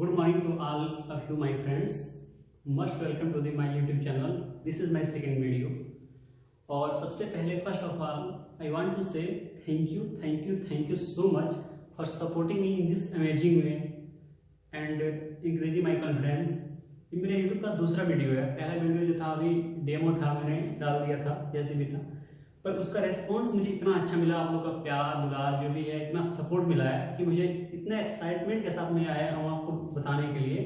Good morning to all of you, my friends. Most welcome to my YouTube channel. This is my second video. और सबसे पहले first of all I want to say thank you so much for supporting me in this amazing way and increasing my confidence. ये मेरे YouTube का दूसरा video है। पहला video जो था अभी डेमो था, मैंने डाल दिया था जैसे भी था, पर उसका रेस्पॉन्स मुझे इतना अच्छा मिला, आप लोग का प्यार दुलार जो भी है, इतना सपोर्ट मिला है कि मुझे इतना एक्साइटमेंट के साथ में आया हूँ आपको बताने के लिए।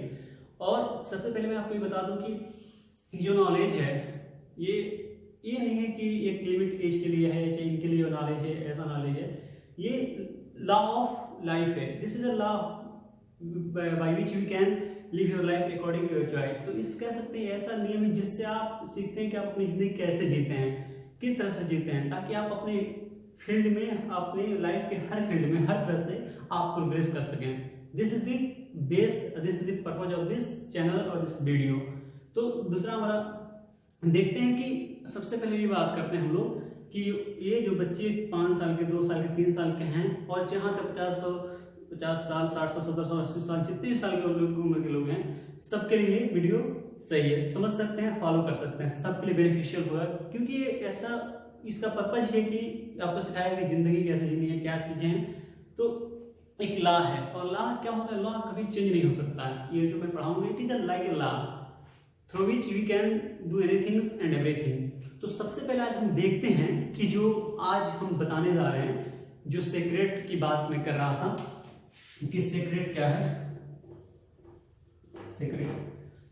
और सबसे पहले मैं आपको ये बता दूं कि जो नॉलेज है ये नहीं है कि एक लिमिट एज के लिए है, चाहे इनके लिए नॉलेज है, ऐसा नॉलेज है। ये लॉ ऑफ लाइफ है। This is a law by which you can live your life according to your choice. तो इस कह सकते हैं ऐसा नियम है जिससे आप सीखते हैं कि आप अपनी जिंदगी कैसे जीते हैं, किस तरह से जीते हैं, ताकि आप अपने फील्ड में, अपने लाइफ के हर फील्ड में हर तरह से आप प्रोग्रेस कर सकें। This is the base, this is the purpose of this channel और दिस वीडियो। तो दूसरा हमारा देखते हैं कि सबसे पहले ये बात करते हैं हम लोग कि ये जो बच्चे 5 साल के, 2 साल के, 3 साल के हैं और जहाँ तक 50 साल, 60 साल, 70 साल, 80 साल, जितने भी साल के उम्र के लोग हैं, सबके लिए वीडियो सही है, समझ सकते हैं, फॉलो कर सकते हैं, सबके लिए बेनिफिशियल होगा। क्योंकि ये ऐसा, इसका पर्पज है कि आपको सिखाया कि जिंदगी कैसे जीनी है, क्या चीजें हैं। तो एक लॉ है, और लॉ क्या होता है, लॉ कभी चेंज नहीं हो सकता है। ये जो मैं पढ़ाऊंगा it is like a law through which we can do anythings and everything. तो सबसे पहले आज हम देखते हैं कि जो आज हम बताने जा रहे हैं, जो सीक्रेट की बात मैं कर रहा था कि सीक्रेट क्या है, सीक्रेट।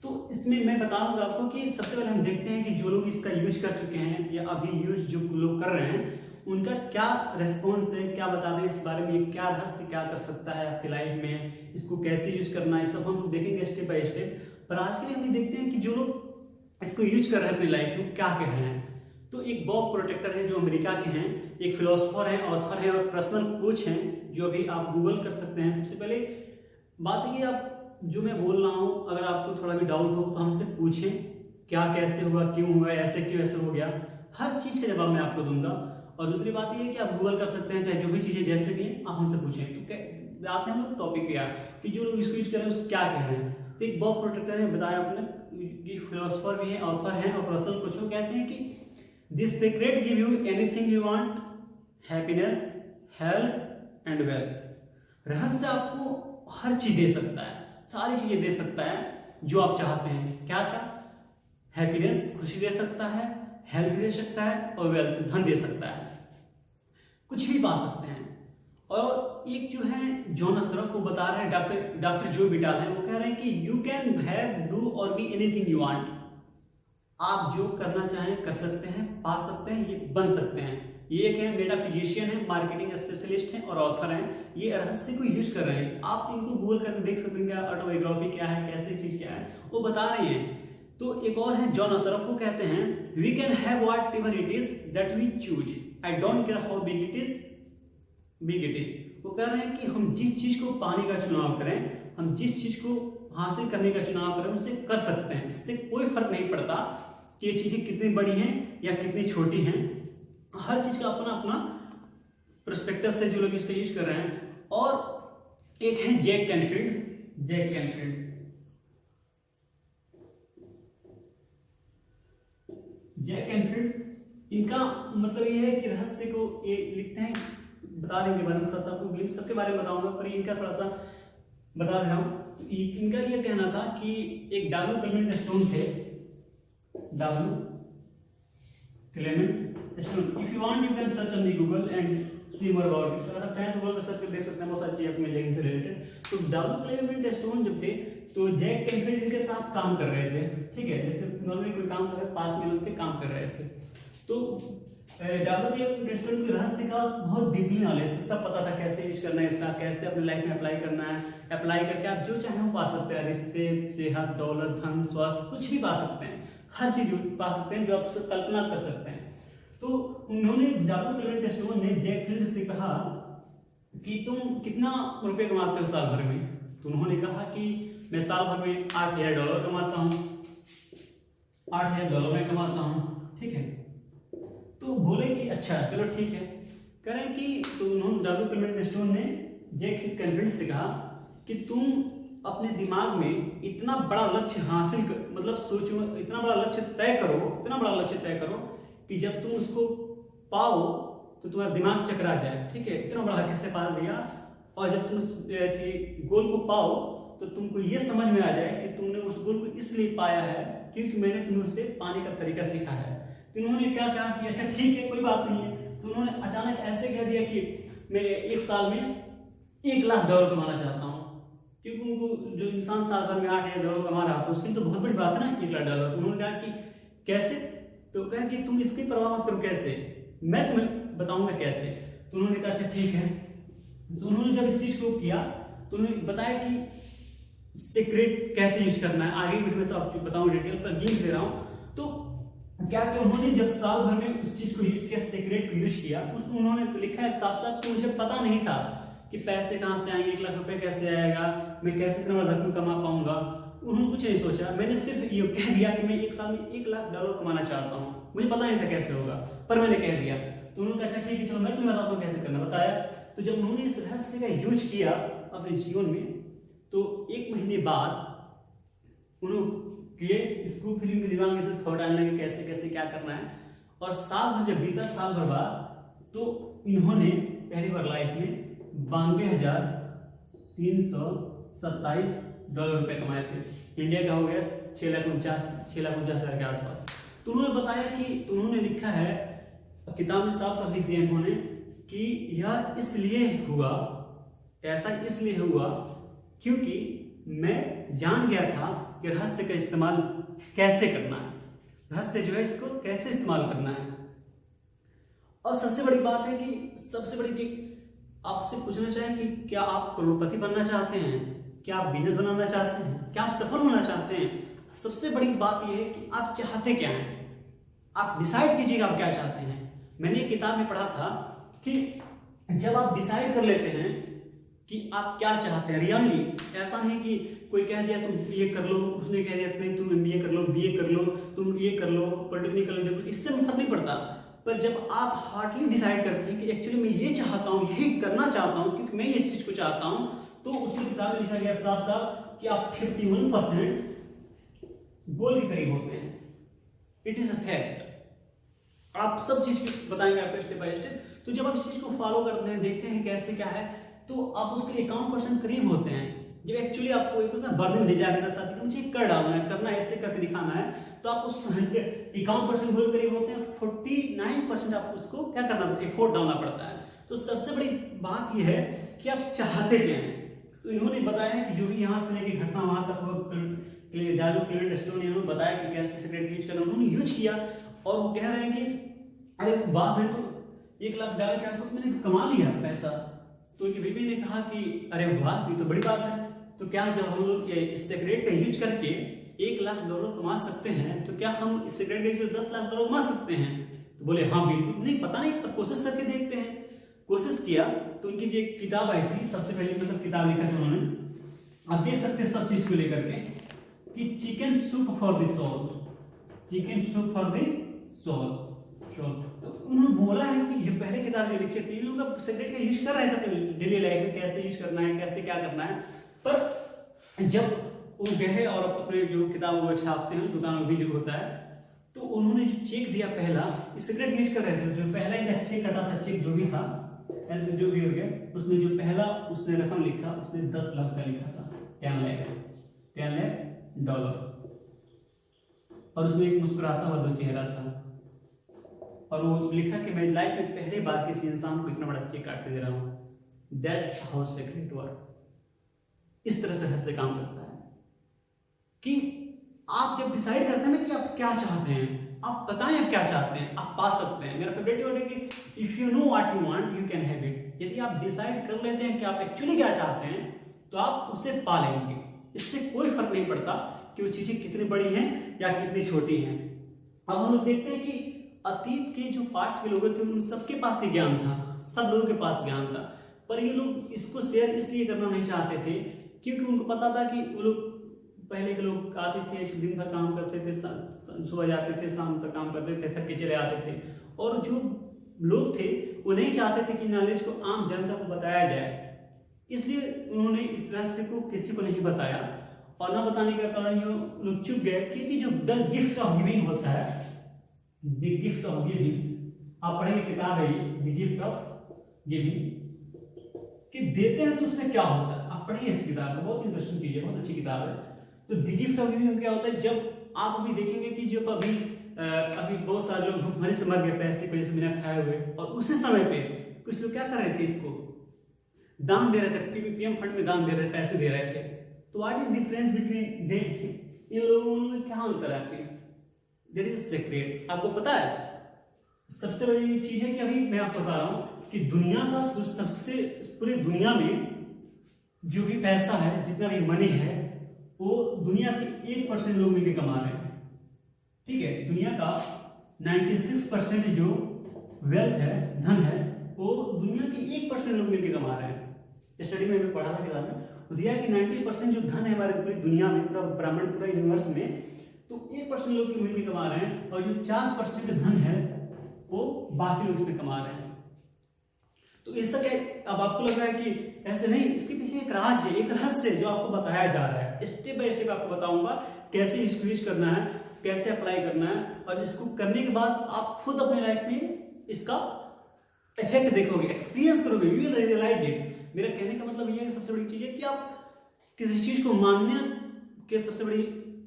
तो इसमें मैं बताऊंगा आपको कि सबसे पहले हम देखते हैं कि जो लोग इसका यूज कर चुके हैं या अभी यूज जो लोग कर रहे हैं उनका क्या रेस्पॉन्स है, क्या बता दें इस बारे में, क्या रहस्य क्या कर सकता है आपकी लाइफ में, इसको कैसे यूज करना है, सब हम देखेंगे स्टेप बाय स्टेप। पर आज के लिए हम देखते हैं कि जो लोग इसको यूज कर रहे हैं अपनी लाइफ में क्या कह रहे हैं। तो एक बॉब प्रोटेक्टर है जो अमेरिका के हैं, एक फिलोसोफर है, ऑथर है और पर्सनल कोच हैं, जो अभी आप गूगल कर सकते हैं। सबसे पहले बात है कि आप जो मैं बोल रहा हूं, अगर आपको थोड़ा भी डाउट हो तो हमसे पूछें, क्या कैसे हुआ, क्यों हुआ, ऐसे क्यों ऐसे हो गया, हर चीज का जवाब मैं आपको दूंगा। और दूसरी बात ये है कि आप गूगल कर सकते हैं, चाहे जो भी चीजें जैसे भी हैं आप हमसे पूछें। तो आते हैं हम लोग टॉपिक पे कि जो लोग इसको यूज कर रहे हैं उसको क्या कह रहे हैं। तो एक बॉब प्रोटेक्टर है, बताया आपने कि फिलोसोफर भी है, ऑथर हैं और पर्सनल कोच हो। कहते हैं कि this secret give you anything you want, happiness, health and wealth. रहस्य आपको हर चीज दे सकता है, सारी चीजें दे सकता है जो आप चाहते हैं। क्या क्या? हैप्पीनेस, खुशी दे सकता है, हेल्थ दे सकता है और वेल्थ, धन दे सकता है, कुछ भी पा सकते हैं। और एक जो है जॉन असरफ, वो बता रहे हैं, डॉक्टर जो बिटाल है, वो कह रहे हैं कि यू कैन हैव, डू और बी एनीथिंग यू वांट। आप जो करना चाहें कर सकते हैं, पा सकते हैं, ये बन सकते हैं। ये एक है मेटाफिजिशियन है, मार्केटिंग स्पेशलिस्ट हैं और ऑथर हैं। ये रहस्य को यूज कर रहे हैं, आप इनको गूगल करके देख सकते हैं, क्या ऑटोबायोग्राफी क्या है, कैसे चीज क्या है, वो बता रही हैं। तो एक और है जॉन असरफ, वो कहते हैं we can have whatever it is that we choose, I don't care how big it is. वो कह रहे हैं कि हम जिस चीज को पाने का चुनाव करें, हम जिस चीज को हासिल करने का चुनाव करें, उसे कर सकते हैं। इससे कोई फर्क नहीं पड़ता कि ये चीजें कितनी बड़ी हैं या कितनी छोटी हैं। हर चीज का अपना अपना पर्सपेक्टिव से जो लोग इसका यूज कर रहे हैं। और एक है जैक कैनफील्ड, इनका मतलब ये है कि रहस्य को ये लिखते हैं, बता देंगे बारे में थोड़ा सा आपको, सबके बारे में बताऊंगा पर इनका थोड़ा सा बता दे रहा हूं। इनका ये कहना था कि एक डब्ल्यू क्लेमेंट स्टोन थे, W Clement Stone. If you want you can search on the Google and see more about it. अगर चाहें तो गूगल पर सर्च कर देख सकते हैं, बहुत सारी चीजें आपको मिल जाएंगी इससे रिलेटेड। तो डब्ल्यू क्लेमेंट स्टोन जब थे तो जैक कैनफील्ड इनके साथ काम कर रहे थे, ठीक है, जैसे नॉर्मली कोई काम कर रहे, पास में लोग थे, काम कर रहे थे। तो डब्ल्यू क्लेमेंट स्टोन के रहस्य का बहुत डीपली नॉलेज, सब पता था कैसे यूज करना है इसका, कैसे अपनी लाइफ में अप्लाई करना है। अप्लाई करके आप जो चाहें वो पा सकते हैं, रिश्ते, सेहत, दौलत, धन, स्वास्थ्य, कुछ भी पा सकते हैं, हर चीज पा सकते हैं जो आप कल्पना कर सकते हैं। तो उन्होंने, डब्ल्यू क्लेमेंट स्टोन ने जैक कैनफील्ड से कहा कि तुम कितना रुपए कमाते हो साल भर में। तो उन्होंने कहा कि मैं साल भर में $8,000 कमाता हूँ, $8,000 में कमाता हूँ, ठीक है। तो बोले कि अच्छा चलो ठीक है, करें कि तो उन्होंने, डब्ल्यू क्लेमेंट स्टोन ने जैक कैनफील्ड से कहा कि तुम अपने दिमाग में इतना बड़ा लक्ष्य हासिल कर, मतलब सोचो इतना बड़ा लक्ष्य तय करो, इतना बड़ा लक्ष्य तय करो कि जब तुम उसको पाओ तो तुम्हारा दिमाग चकरा जाए, ठीक है, इतना बड़ा कैसे पा लिया। और जब तुम गोल को पाओ तो तुमको ये समझ में आ जाए कि तुमने उस गोल को इसलिए पाया है क्योंकि मैंने तुम्हें उससे पाने का तरीका सीखा है। तो उन्होंने क्या कहा कि अच्छा ठीक है, कोई बात नहीं है। तो उन्होंने अचानक ऐसे कह दिया कि मैं 1 साल में $1,00,000 कमाना चाहता हूँ, क्योंकि उनको जो इंसान साल भर में $8,000 कमा रहा था उसकी तो बहुत बड़ी बात है ना, $1,00,000। उन्होंने कहा कि कैसे, तो कहा कि तुम इसकी परवाह मत करो, कैसे, मैं तुम्हें बताऊंगा कैसे। तो उन्होंने कहा अच्छा ठीक है। तो उन्होंने जब इस चीज को किया तो उन्होंने बताया कि सीक्रेट कैसे यूज करना है, आगे वीडियो में सब बताऊंगा डिटेल पर, लिंक दे रहा हूं। तो क्या किया उन्होंने, जब साल भर में उस चीज को यूज किया, सीक्रेट को यूज किया, उसमें उन्होंने लिखा है साफ साफ कि मुझे पता नहीं था कि पैसे कहां से आएंगे, $1,00,000 कैसे आएगा, मैं कैसे इतना रकम कमा पाऊंगा। उन्होंने कुछ नहीं सोचा, मैंने सिर्फ ये कह दिया कि मैं 1 साल में $1,00,000 कमाना चाहता हूँ। मुझे पता नहीं था कैसे होगा, पर मैंने कह दिया। तो उन्होंने कहा अच्छा ठीक है चलो मैं तुम्हें बताता हूँ कैसे करना, बताया। तो जब उन्होंने इस रहस्य का यूज किया अपने जीवन में, तो 1 महीने बाद उन्होंने इसको फिर दिमाग में से थॉट आने लगे कैसे कैसे क्या करना है। और साल भर जब बीता, साल भर बाद, तो इन्होंने पहली बार लाइफ में $92,327 कमाए थे। इंडिया का हो गया 6,49,000 के आसपास। तो उन्होंने बताया कि, तो उन्होंने लिखा है किताब में साफ साफ लिख दिया उन्होंने कि यह इसलिए हुआ, ऐसा इसलिए हुआ क्योंकि मैं जान गया था कि रहस्य का इस्तेमाल कैसे करना है, रहस्य जो है इसको कैसे इस्तेमाल करना है। और सबसे बड़ी बात है कि सबसे बड़ी कि आपसे पूछना चाहें कि क्या आप करोड़पति बनना चाहते हैं, क्या आप बिजनेस बनाना चाहते हैं, क्या आप सफल होना चाहते हैं। सबसे बड़ी बात यह है कि आप चाहते क्या हैं, आप डिसाइड कीजिएगा आप क्या चाहते हैं। मैंने एक किताब में पढ़ा था कि जब आप डिसाइड कर लेते हैं कि आप क्या चाहते हैं रियली, ऐसा नहीं कि कोई कह दिया तुम ये कर लो, उसने कह दिया नहीं तुम MBA कर लो, BA कर लो, तुम ये कर लो, पॉलिटेक्निक कर लो, इससे फर्क नहीं पड़ता। पर जब आप हार्टली डिसाइड करते हैं कि एक्चुअली मैं ये चाहता हूँ, यही करना चाहता हूँ क्योंकि मैं इस चीज को चाहता हूँ, तो उसमें किताब में लिखा गया साफ साफ कि आप 51% गोल के करीब होते हैं। It is a fact. आप सब चीज बताएंगे आपको स्टेप बाय स्टेप। तो जब आप इस चीज को फॉलो करते हैं, देखते हैं कैसे क्या है, तो आप उसके 51% करीब होते हैं। जब एक्चुअली आपको एक बर्निंग डिजायर करना चाहते हैं, मुझे कर डालना है, करना है, ऐसे करके दिखाना है, तो आप उस 51% गोल करीब होते हैं। 49% आपको उसको क्या करना पड़ता है, एफोर्ट डालना पड़ता है। तो सबसे बड़ी बात यह है कि आप चाहते क्या हैं। तो इन्होंने बताया कि जो भी यहाँ से लेके घटना वहां तक डायलॉग क्लियर स्टोन, इन्होंने बताया कि कैसे सीक्रेट यूज करना, उन्होंने यूज किया। और वो कह रहे हैं कि अरे वाह, मैं तो $1,00,000 के आसपास मैंने कमा लिया पैसा। तो उनकी बीवी ने कहा कि अरे वाह, ये तो बड़ी बात है। तो क्या जब हम लोग इस सीक्रेट का यूज करके $1,00,000 कमा सकते हैं, तो क्या हम इस सीक्रेट का यूज $10,00,000 कमा सकते हैं। तो बोले हाँ बिल्कुल, नहीं पता नहीं पर कोशिश करके देखते हैं। कोशिश किया तो उनकी जो एक किताब आई थी, सबसे पहले मतलब किताब लिखा था उन्होंने, आप देख सकते हैं सब चीज को लेकर के कि chicken soup for the soul, chicken soup for the soul. तो उन्होंने बोला है कि जो पहले किताब जो लिखी थी, लोग सीक्रेट का यूज कर रहे थे अपने डेली लाइफ में, कैसे यूज करना है, कैसे क्या करना है। पर जब वो गए और अपने जो किताब वो छापते हैं दुकान में भी जो होता है, तो उन्होंने जो चेक दिया पहला, सीक्रेट यूज कर रहे थे, जो पहला इनका चेक कटा था, चेक जो भी था ऐसे जो भी हो गया, उसमें जो पहला उसने रकम लिखा, उसने 10 लाख का लिखा था, 10 लाख $10 और उसमें एक मुस्कुराता हुआ दो चेहरा था। और वो लिखा कि मैं लाइफ में पहली बार किसी इंसान को इतना बड़ा चेक काट के दे रहा हूं। That's how secret work. इस तरह से रहस्य काम करता है कि आप जब डिसाइड करते हैं कि आप क्या चाहते हैं, आप बताएं आप क्या चाहते हैं, आप पा सकते हैं। मेरा फेवरेट वर्ड है कि if you know what you want you can have it. यदि आप डिसाइड कर लेते हैं कि आप एक्चुअली क्या चाहते हैं, तो आप उसे पा लेंगे। इससे कोई फर्क नहीं पड़ता कि वो चीजें कितनी बड़ी हैं या कितनी छोटी हैं। अब हम लोग देखते हैं कि अतीत के जो पास्ट के लोग थे उन सबके पास ये ज्ञान था, सब लोगों के पास ज्ञान था, पर ये लोग इसको शेयर इसलिए करना नहीं चाहते थे क्योंकि उनको पता था कि वो लोग पहले के लोग आते थे, दिन भर काम करते थे, सुबह जाते थे, शाम तक काम करते थे, थक के चले आते थे। और जो लोग थे वो नहीं चाहते थे कि नॉलेज को आम जनता को बताया जाए, इसलिए उन्होंने इस रहस्य को किसी को नहीं बताया, और न बताने का कारण ये लोग चुप गए, क्योंकि जो द गिफ्ट ऑफ गिविंग होता है, द गिफ्ट ऑफ गिविंग, आप पढ़ेंगे किताब है ये, द गिफ्ट ऑफ गिविंग, कि देते हैं तो उसमें क्या होता है। आप पढ़िए इस किताब में, बहुत इंटरेस्टिंग चीज है, बहुत अच्छी किताब है। तो द गिफ्ट ऑफ गिविंग क्या होता है, जब आप अभी देखेंगे कि जब अभी बहुत सारे लोग भूखमरी से मर गए पैसे की वजह से बिना खाए हुए, और उसी समय पे कुछ लोग क्या कर रहे थे, इसको दान दे रहे थे, पीएम फंड में दान दे रहे थे, पैसे दे रहे थे। तो what is difference between they, इन लोगों में क्या अंतर है? There is secret. आपको पता है सबसे बड़ी चीज है कि अभी मैं आपको बता रहा हूं कि दुनिया का सबसे, पूरी दुनिया में जो भी पैसा है, जितना भी मनी है, वो दुनिया के 1% लोग मिलकर कमा रहे हैं। ठीक है, दुनिया का 96% जो वेल्थ है, धन है, वो दुनिया के 1% लोग मिलकर कमा रहे हैं। स्टडी में पढ़ा था किताब में, तो दिया कि 90% जो धन है हमारे पूरी दुनिया में, पूरा ब्रह्मांड, पूरा यूनिवर्स में, तो 1% लोग मिलकर कमा रहे हैं, और जो 4% धन है वो बाकी लोग इसमें कमा रहे हैं। तो ऐसा क्या, अब आपको लग रहा है कि ऐसे नहीं, इसके पीछे एक राज है, एक रहस्य है जो आपको बताया जा रहा है। स्टेप बाय स्टेप आपको बताऊंगा कैसे इसको यूज करना है, कैसे अप्लाई करना है, और इसको करने के बाद आप खुद अपने लाइफ में इसका इफेक्ट देखोगे, एक्सपीरियंस करोगे, यू विल रियलाइज इट। मेरा कहने का मतलब ये है, सबसे बड़ी चीज है कि आप किसी चीज को मानने के सबसे बड़ी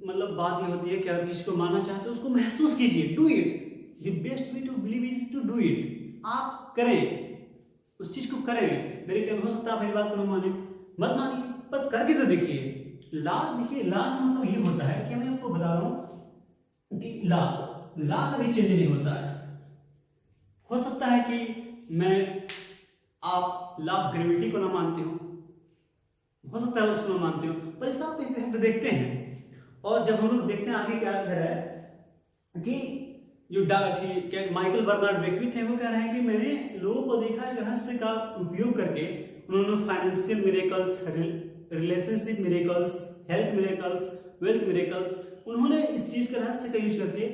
मतलब बात ये होती है कि आप किसी को मानना चाहते हो, उसको महसूस कीजिए, do it. The best way to believe is to do it. आप करें, उस चीज को करें। मेरे क्या हो सकता है मेरी बात को न माने, मत मानिए, पर करके तो देखिए। ला देखिए, ला मतलब ये होता है कि मैं आपको बता रहा हूं कि ला कभी चेंज नहीं होता है। हो सकता है कि आप लॉ ऑफ ग्रेविटी को ना मानते हो सकता है उसको ना मानते हो, पर इसका आप इफेक्ट देखते हैं। और जब हम लोग देखते हैं आगे क्या कह रहा है कि जो माइकल बर्नार्ड बेकविथ है, वो कह रहे हैं कि मैंने लोगों को देखा है रहस्य का उपयोग करके, उन्होंने financial miracles, relationship miracles, health miracles, wealth miracles, उन्होंने इस चीज का रहस्य का यूज करके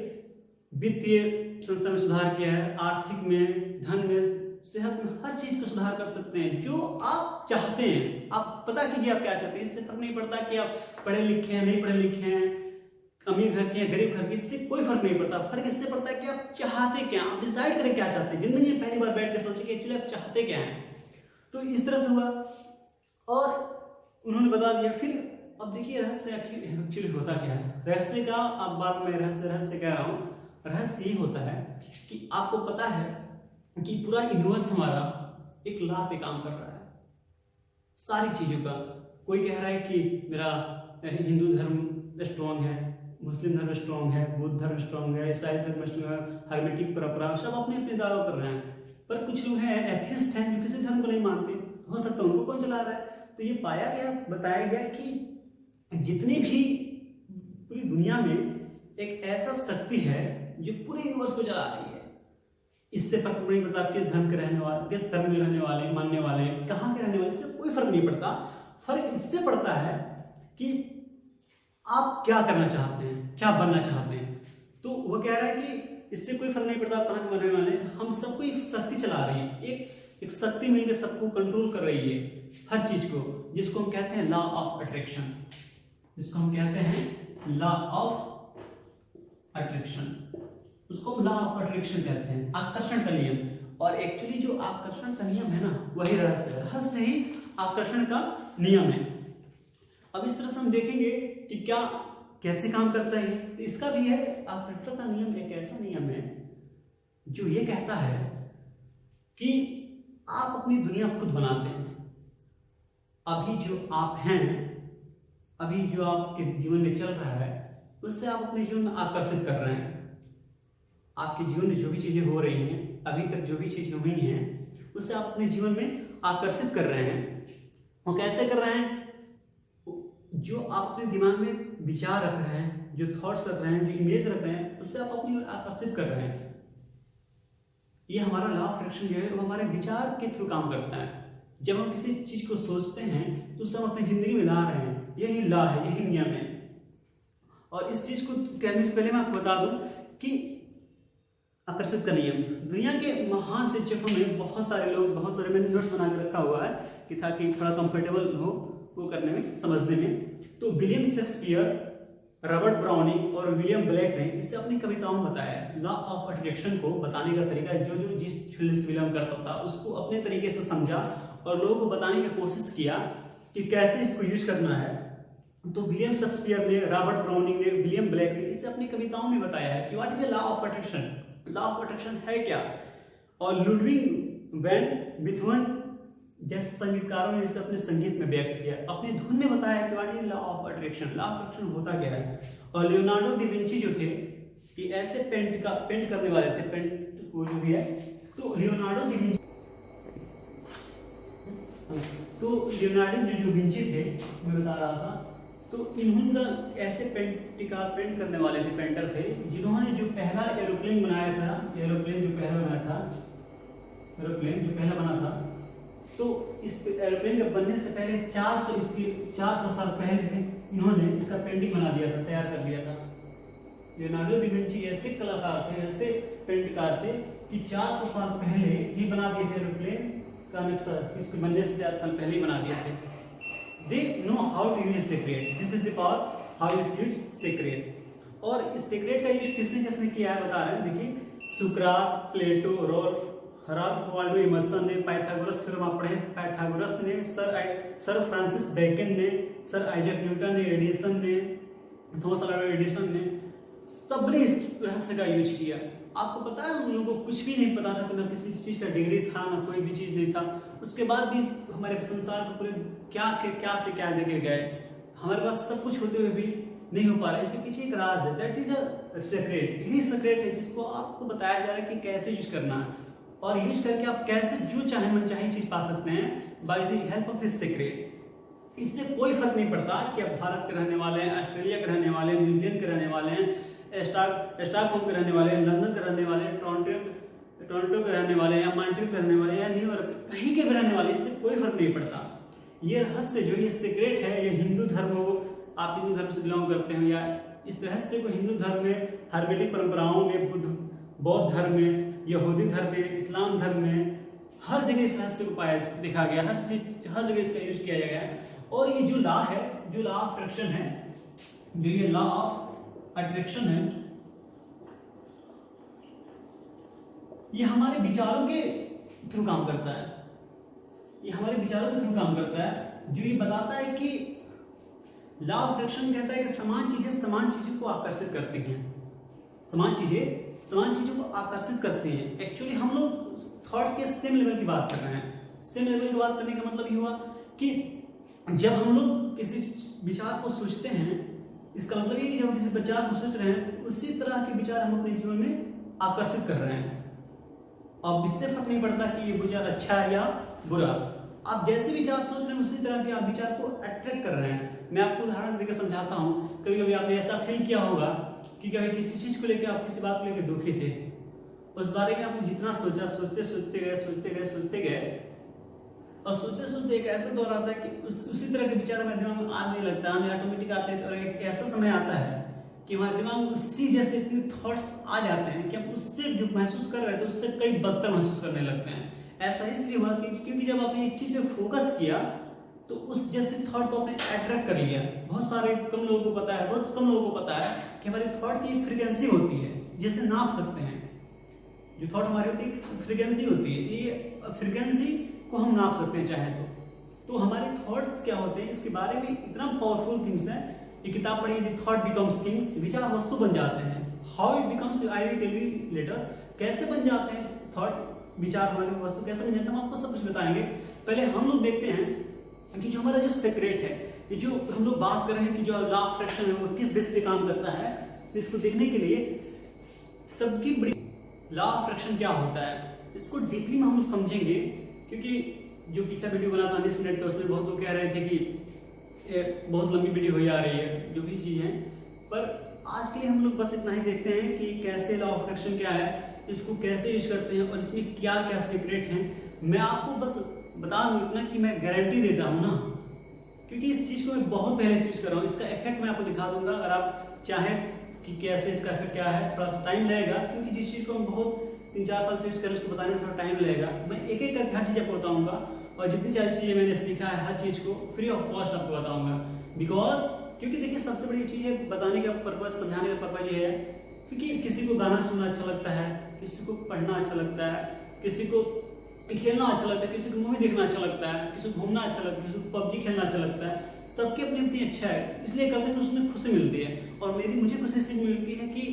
वित्तीय संस्था में सुधार किया है, आर्थिक में, धन में, सेहत में, हर चीज को सुधार कर सकते हैं जो आप चाहते हैं। आप पता कीजिए आप क्या चाहते हैं, इससे फर्क नहीं पड़ता कि आप पढ़े लिखे हैं, नहीं पढ़े लिखे हैं, अमीर घर के हैं, गरीब घर के, इससे कोई फर्क नहीं पड़ता। फर्क इससे पड़ता है कि आप चाहते क्या, आप डिसाइड करें क्या चाहते हैं। जिंदगी में पहली बार बैठ के सोचिए कि एक्चुअली आप चाहते क्या हैं। तो इस तरह से हुआ और उन्होंने बता दिया। फिर अब देखिए रहस्य एक्चुअली होता क्या है। रहस्य का अब बात में रहस्य कह रहा हूँ। रहस्य ये होता है कि आपको पता है कि पूरा यूनिवर्स हमारा एक लॉ पे काम कर रहा है सारी चीजों का। कोई कह रहा है कि मेरा हिंदू धर्म स्ट्रॉन्ग है, मुस्लिम धर्म स्ट्रॉन्ग है, बुद्ध धर्म स्ट्रॉन्ग है, ईसाई धर्म स्ट्रॉन्ग है, हार्मेटिक परंपरा, सब अपने अपने दावा कर रहे हैं। पर कुछ लोग हैं एथिस्ट हैं जो किसी धर्म को नहीं मानते, हो सकता है उनको कौन चला रहा है। तो ये पाया गया, बताया गया कि जितनी भी पूरी दुनिया में एक ऐसा शक्ति है जो पूरे यूनिवर्स को चला रही है। इससे फर्क नहीं पड़ता किस धर्म के रहने वाले, किस धर्म में रहने वाले, मानने वाले, कहाँ के रहने वाले, इससे कोई फर्क नहीं पड़ता। फर्क इससे पड़ता है कि आप क्या करना चाहते हैं, क्या बनना चाहते हैं। तो वो कह रहा है कि इससे कोई फर्क नहीं पड़ता आप कहाँ के बनने वाले, हम सबको एक शक्ति चला रही है, एक शक्ति मिलकर सबको कंट्रोल कर रही है हर चीज को, जिसको हम कहते हैं लॉ ऑफ अट्रैक्शन, जिसको हम कहते हैं लॉ ऑफ अट्रैक्शन, उसको हम लॉ ऑफ अट्रैक्शन कहते हैं, आकर्षण का नियम। और एक्चुअली जो आकर्षण का नियम है ना, वही रहस्य है। रहस्य ही आकर्षण का नियम है। अब इस तरह से हम देखेंगे कि क्या कैसे काम करता है। तो इसका भी है, आकर्षण का नियम एक ऐसा नियम है जो ये कहता है कि आप अपनी दुनिया खुद बनाते हैं। अभी जो आप हैं, अभी जो आपके जीवन में चल रहा है, उससे आप अपने जीवन में आकर्षित कर रहे हैं। आपके जीवन में जो भी चीजें हो रही हैं, अभी तक जो भी चीजें हुई हैं, उससे आप अपने जीवन में आकर्षित कर रहे हैं। और कैसे कर रहे हैं? जो आप अपने दिमाग में विचार रख रहे हैं, जो थॉट्स रख रहे हैं, जो इमेज रख रहे हैं, उससे आप अपनी ओर आकर्षित कर रहे हैं। ये हमारा लॉ ऑफ अट्रैक्शन जो है वो हमारे विचार के थ्रू काम करता है। जब हम किसी चीज को सोचते हैं तो उसे हम अपनी जिंदगी में ला रहे हैं। यही लॉ है, यही नियम है। और इस चीज को कहने से पहले मैं आपको बता दूं कि आकर्षित का नियम, दुनिया के महान शिक्षकों में बहुत सारे लोग, बहुत सारे मैंने नोट्स बना के रखा हुआ है कि ताकि थोड़ा कंफर्टेबल हो वो करने में, समझने में। तो विलियम शेक्सपियर, रॉबर्ट ब्राउनिंग और विलियम ब्लेक ने इसे अपनी कविताओं में बताया है। लॉ ऑफ अट्रैक्शन को बताने का तरीका, जो जो जिस फील्ड से बिलोंग करता था उसको अपने तरीके से समझा और लोगों को बताने की कोशिश किया कि कैसे इसको यूज करना है। तो विलियम शेक्सपियर ने, रॉबर्ट ब्राउनिंग ने, विलियम ब्लेक ने इसे अपनी कविताओं में बताया है कि what is the law of attraction, law of attraction है क्या। और लुडविग वैन बीथोवन जैसे संगीतकारों ने इसे अपने संगीत में व्यक्त किया, अपनी धुन में बताया कि what is law of attraction, law of attraction होता क्या है। और लियोनार्डो दा विंची जो थे कि ऐसे पेंट करने वाले थे, पेंट वो जो भी है, तो लियोनार्डो दा विंची, तो लियोनार्डो जो विंची थे, मैं बता रहा था, तो इन्होंने ऐसे पेंट करने वाले थे, पेंटर थे, जिन्होंने जो पहला एरोप्लेन बनाया था, एरोप्लेन जो पहला बना था, तो इस एरोप्लेन के बनने से पहले 400 साल पहले इन्होंने इसका पेंटिंग बना दिया था, तैयार कर दिया था। लियोनार्डो दा विंची ऐसे कलाकार थे, ऐसे पेंटकार थे कि 400 साल पहले ही बना दिए थे एरोप्लेन का नक्शा, इसके बनने से 4 साल पहले ही बना दिए थे। They know how to use secret. This is the power how is used secret. और इस secret का यूज किसने किसने किया है बता रहे हैं, देखिए सुकरात, प्लेटो, राल्फ वाल्डो इमर्सन ने, पाइथागोरस थ्योरम आप पढ़े, पाइथागोरस ने, सर फ्रांसिस बेकन ने, सर आइजैक न्यूटन ने, एडिसन ने, थॉमस अल्वा एडिसन ने, सबने इस रहस्य का यूज किया। आपको पता है उन लोगों को कुछ भी नहीं पता था कि ना किसी चीज का डिग्री था, ना कोई भी चीज नहीं था, उसके बाद भी हमारे संसार को पूरे क्या से क्या देके गए। हमारे पास सब कुछ होते हुए भी नहीं हो पा रहा है, इसके पीछे एक राज है, दैट इज अ सीक्रेट। यही सीक्रेट है जिसको आपको बताया जा रहा है कि कैसे यूज करना है, और यूज करके आप कैसे जो चाहे मनचाही चीज पा सकते हैं by the help of this secret. इससे कोई फर्क नहीं पड़ता कि आप भारत के रहने वाले हैं, ऑस्ट्रेलिया के रहने वाले हैं, न्यूजीलैंड के रहने वाले हैं, स्टॉकहोम के रहने वाले हैं, लंदन के रहने वाले हैं, टोरंटो के रहने वाले हैं, या मॉन्ट्रियल के रहने वाले हैं, या न्यूयॉर्क, कहीं के भी रहने वाले, इससे कोई फर्क नहीं पड़ता। ये रहस्य जो ये सीक्रेट है, ये हिंदू धर्म हो, आप हिंदू धर्म से बिलोंग करते हैं, या इस रहस्य को हिंदू धर्म में, हर्मेटिक परंपराओं में, बौद्ध धर्म में, यहूदी धर्म में, इस्लाम धर्म में, हर जगह इस रहस्य को पाया देखा गया, हर जगह इसका यूज किया गया है। और ये जो लॉ है, जो लॉ ऑफ अट्रैक्शन है, जो ये लॉ ऑफ अट्रैक्शन है, ये हमारे विचारों के थ्रू काम करता है, ये हमारे विचारों के थ्रू काम करता है, जो ये बताता है कि लॉ ऑफ अट्रैक्शन कहता है कि समान चीजों को आकर्षित करती हैं, समान चीजों को आकर्षित करते हैं। एक्चुअली हम लोग थॉट के सेम लेवल की बात कर रहे हैं। सेम लेवल की बात करने का मतलब ये हुआ कि जब हम लोग किसी विचार को सोचते हैं, इसका मतलब ये कि जब हम किसी विचार को सोच रहे हैं, उसी तरह के विचार हम अपने जीवन में आकर्षित कर रहे हैं। अब इससे फर्क नहीं पड़ता कि ये विचार अच्छा है या बुरा, आप जैसे विचार सोच रहे हैं उसी तरह के आप विचार को अट्रैक्ट कर रहे हैं। मैं आपको उदाहरण देकर समझाता हूँ। कभी कभी आपने ऐसा फील किया होगा कि कभी किसी चीज को लेकर, आप किसी बात को लेकर दुखी थे, उस बारे में आपने जितना सोचा, सोचते गए और सोचते एक ऐसा दौर आता है कि उसी तरह के विचार हमारे दिमाग में आने लगता है, हमें ऑटोमेटिक आते हैं। और एक ऐसा समय आता है कि हमारे दिमाग में उसी जैसे इतने थॉट्स आ जाते हैं कि हम उससे जो महसूस कर रहे थे उससे कई बदतर महसूस करने लगते हैं। ऐसा इसलिए हुआ कि क्योंकि जब आपने एक चीज पे फोकस किया तो उस जैसे थॉट को आपने अट्रैक्ट कर लिया। बहुत कम लोगों को पता है कि हमारी थॉट की एक फ्रीक्वेंसी होती है जिसे नाप सकते हैं। जो थॉट हमारी होती है फ्रीक्वेंसी होती है, ये फ्रीक्वेंसी को हम नाप सकते हैं चाहे तो हमारे थॉट्स क्या होते हैं इसके बारे में इतना पावरफुल थिंग्स है। ये किताब पढ़िए, द थॉट बिकम्स थिंग्स, विचार वस्तु बन जाते हैं। How it becomes, I will tell you later, कैसे बन जाते हैं थॉट, विचार हमारे वस्तु कैसे बन जाते हैं, हम आपको सब कुछ बताएंगे। पहले हम लोग देखते हैं कि जो हमारा जो सीक्रेट है, ये जो हम लोग बात कर रहे हैं कि जो लॉ ऑफ अट्रैक्शन है वो किस बेस पे काम करता है, तो इसको देखने के लिए सबकी बड़ी लॉ ऑफ अट्रैक्शन क्या होता है इसको डीपली में हम लोग समझेंगे। क्योंकि जो पिछला वीडियो बना था अनिस नेट का, उसमें बहुत लोग कह रहे थे कि बहुत लंबी वीडियो हो जा रही है, जो भी चीज है। पर आज के लिए हम लोग बस इतना ही देखते हैं कि कैसे लॉ ऑफ अट्रैक्शन क्या है, इसको कैसे यूज करते हैं और इसमें क्या क्या सीक्रेट है। मैं आपको बस बता दूं इतना कि मैं गारंटी देता हूं ना, क्योंकि इस चीज को मैं बहुत पहले से यूज कर रहा हूँ। इसका इफेक्ट मैं आपको दिखा दूंगा, अगर आप चाहें कि कैसे इसका इफेक्ट क्या है। थोड़ा सा टाइम लगेगा क्योंकि जिस चीज को हम बहुत 3-4 साल से यूज करें उसको बताने में थोड़ा टाइम लगेगा। मैं एक एक करके हर चीज़ आपको बताऊंगा और जितनी सारी चीज़ें मैंने सीखा है हर चीज़ को फ्री ऑफ कॉस्ट आपको बताऊंगा। बिकॉज क्योंकि देखिए सबसे बड़ी चीज़ है बताने का पर्पज, समझाने का पर्पज ये है क्योंकि किसी को गाना सुनना अच्छा लगता है, किसी को पढ़ना अच्छा लगता है, किसी को खेलना अच्छा लगता है, किसी को मूवी देखना अच्छा लगता है, किसी को घूमना अच्छा लगता है, किसी को पबजी खेलना अच्छा लगता है। सबकी अपनी अपनी इच्छा है, इसलिए करते हैं उसमें खुशी मिलती है। और मुझे खुशी इसलिए मिलती है कि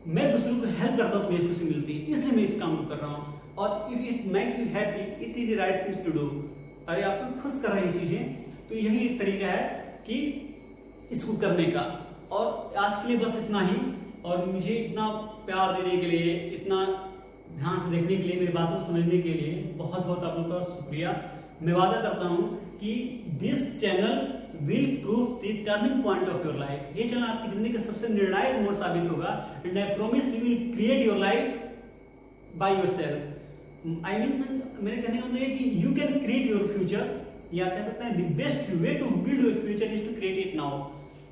मैं दूसरों को हेल्प करता हूँ तो मुझे खुशी मिलती है, इसलिए मैं इस काम को कर रहा हूँ। और if it make you happy it is the right things to do. अरे आपको खुश कर रही चीजें तो यही एक तरीका है कि इसको करने का। और आज के लिए बस इतना ही। और मुझे इतना प्यार देने के लिए, इतना ध्यान से देखने के लिए, मेरी बातों को समझने के लिए बहुत बहुत आप लोगों का शुक्रिया। मैं वादा करता हूँ कि this channel will prove the turning point of your life. ये चैनल आपकी जिंदगी का सबसे निर्णायक मोड़ साबित होगा। And I promise you will create your life by yourself. I mean मेरे कहने का मतलब है कि you can create your future, या कह सकते हैं the best way to build your future is to create it now.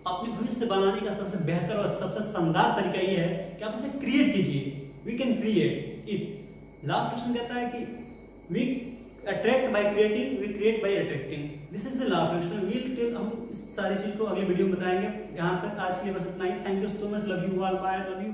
अपने भविष्य बनाने का सबसे बेहतर और सबसे शानदार तरीका ये है कि आप इसे क्रिएट कीजिए। We can create it. Law of attraction कहता है कि we attract by creating, we create by attracting. This is the law of attraction. हम इस सारी चीज को अगले वीडियो में बताएंगे। यहाँ तक आज के लिए बस इतना ही। Thank you so much. Love you all. Bye. Love you.